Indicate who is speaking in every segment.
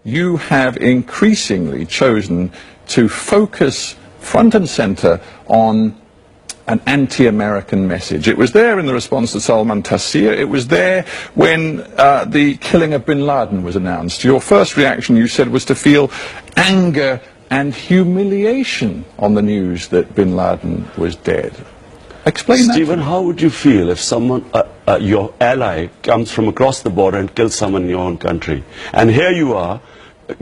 Speaker 1: you have increasingly chosen to focus front and center on an anti-American message. It was there in the response to Salman Taseer. It was there when the killing of bin Laden was announced. Your first reaction, you said, was to feel anger and humiliation on the news that bin Laden was dead. Explain that.
Speaker 2: Stephen, how would you feel if someone, your ally, comes from across the border and kills someone in your own country? And here you are,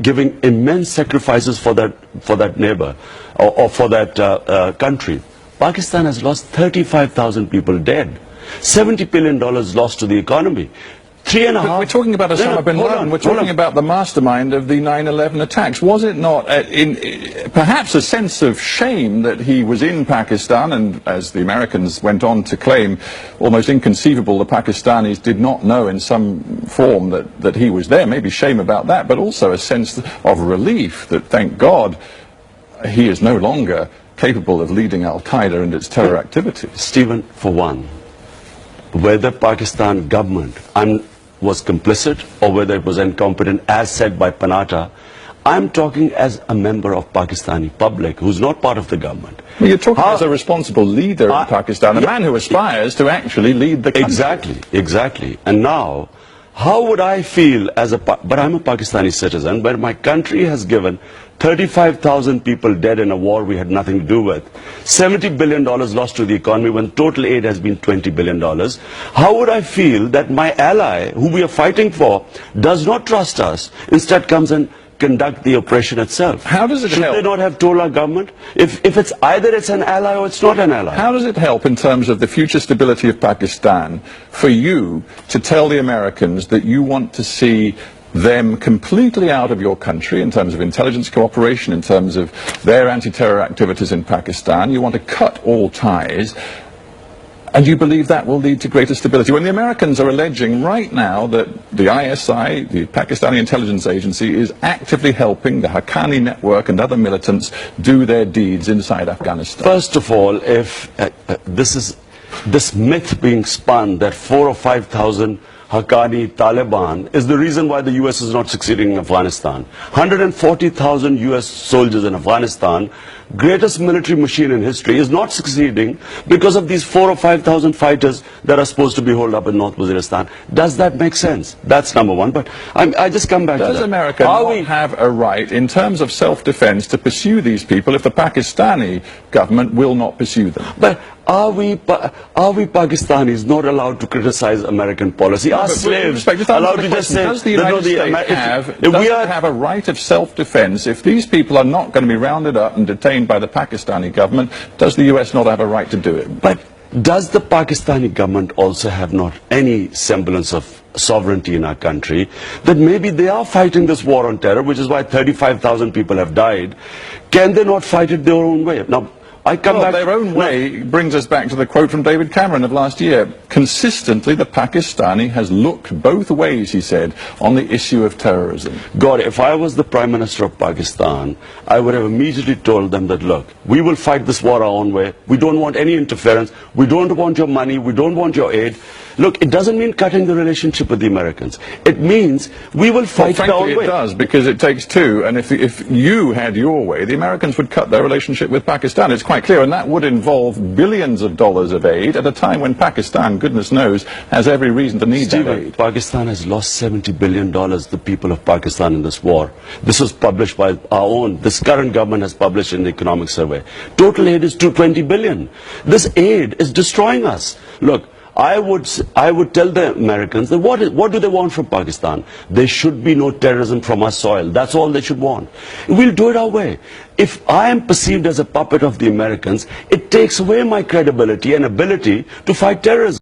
Speaker 2: giving immense sacrifices for that neighbor or for that country. Pakistan has lost 35,000 people dead, $70 billion lost to the economy.
Speaker 1: But we're talking about Osama bin Laden. We're talking about the mastermind of the 9/11 attacks. Was it not perhaps a sense of shame that he was in Pakistan, and as the Americans went on to claim, almost inconceivable, the Pakistanis did not know in some form that he was there? Maybe shame about that, but also a sense of relief that, thank God, he is no longer capable of leading Al-Qaeda and its terror activities.
Speaker 2: Stephen, for one, whether Pakistan government was complicit or whether it was incompetent, as said by Panata, I'm talking as a member of Pakistani public who's not part of the government.
Speaker 1: Well, you're talking as a responsible leader in Pakistan, a man who aspires to actually lead the country.
Speaker 2: Exactly. And now, how would I feel but I'm a Pakistani citizen, where my country has given 35,000 people dead in a war we had nothing to do with, $70 billion lost to the economy when total aid has been $20 billion. How would I feel that my ally, who we are fighting for, does not trust us, instead comes and conduct the oppression itself?
Speaker 1: How does it help?
Speaker 2: Should they not have told our government? If it's either it's an ally or it's not an ally.
Speaker 1: How does it help in terms of the future stability of Pakistan for you to tell the Americans that you want to see them completely out of your country in terms of intelligence cooperation, in terms of their anti-terror activities in Pakistan? You want to cut all ties, and you believe that will lead to greater stability, when the Americans are alleging right now that the ISI, the Pakistani intelligence agency, is actively helping the Haqqani network and other militants do their deeds inside Afghanistan?
Speaker 2: First of all, if this myth being spun that 4,000 or 5,000 Haqqani Taliban is the reason why the US is not succeeding in Afghanistan. 140,000 US soldiers in Afghanistan, greatest military machine in history, is not succeeding because of these 4,000 or 5,000 fighters that are supposed to be holed up in North Waziristan. Does that make sense? That's number one. But I just come back to that.
Speaker 1: Does America not have a right, in terms of self-defense, to pursue these people if the Pakistani government will not pursue them?
Speaker 2: But are we Pakistanis not allowed to criticize American policy? Are slaves allowed to just say,
Speaker 1: does the United States have a right of self-defense if these people are not going to be rounded up and detained by the Pakistani government? Does the US not have a right to do it?
Speaker 2: But does the Pakistani government also have not any semblance of sovereignty in our country, that maybe they are fighting this war on terror, which is why 35,000 people have died? Can they not fight it their own way? Now,
Speaker 1: their own way brings us back to the quote from David Cameron of last year. Consistently, the Pakistani has looked both ways, he said, on the issue of terrorism.
Speaker 2: God, if I was the Prime Minister of Pakistan, I would have immediately told them that, look, we will fight this war our own way. We don't want any interference. We don't want your money. We don't want your aid. Look, it doesn't mean cutting the relationship with the Americans. It means we will fight our own way.
Speaker 1: It does, because it takes two, and if you had your way, the Americans would cut their relationship with Pakistan. It's quite clear, and that would involve billions of dollars of aid at a time when Pakistan, goodness knows, has every reason to need that aid.
Speaker 2: Pakistan has lost $70 billion, the people of Pakistan, in this war. This was published by our own, this current government has published in the economic survey. Total aid is $220 billion. This aid is destroying us. Look, I would tell the Americans that what do they want from Pakistan? There should be no terrorism from our soil. That's all they should want. We'll do it our way. If I am perceived as a puppet of the Americans, it takes away my credibility and ability to fight terrorism.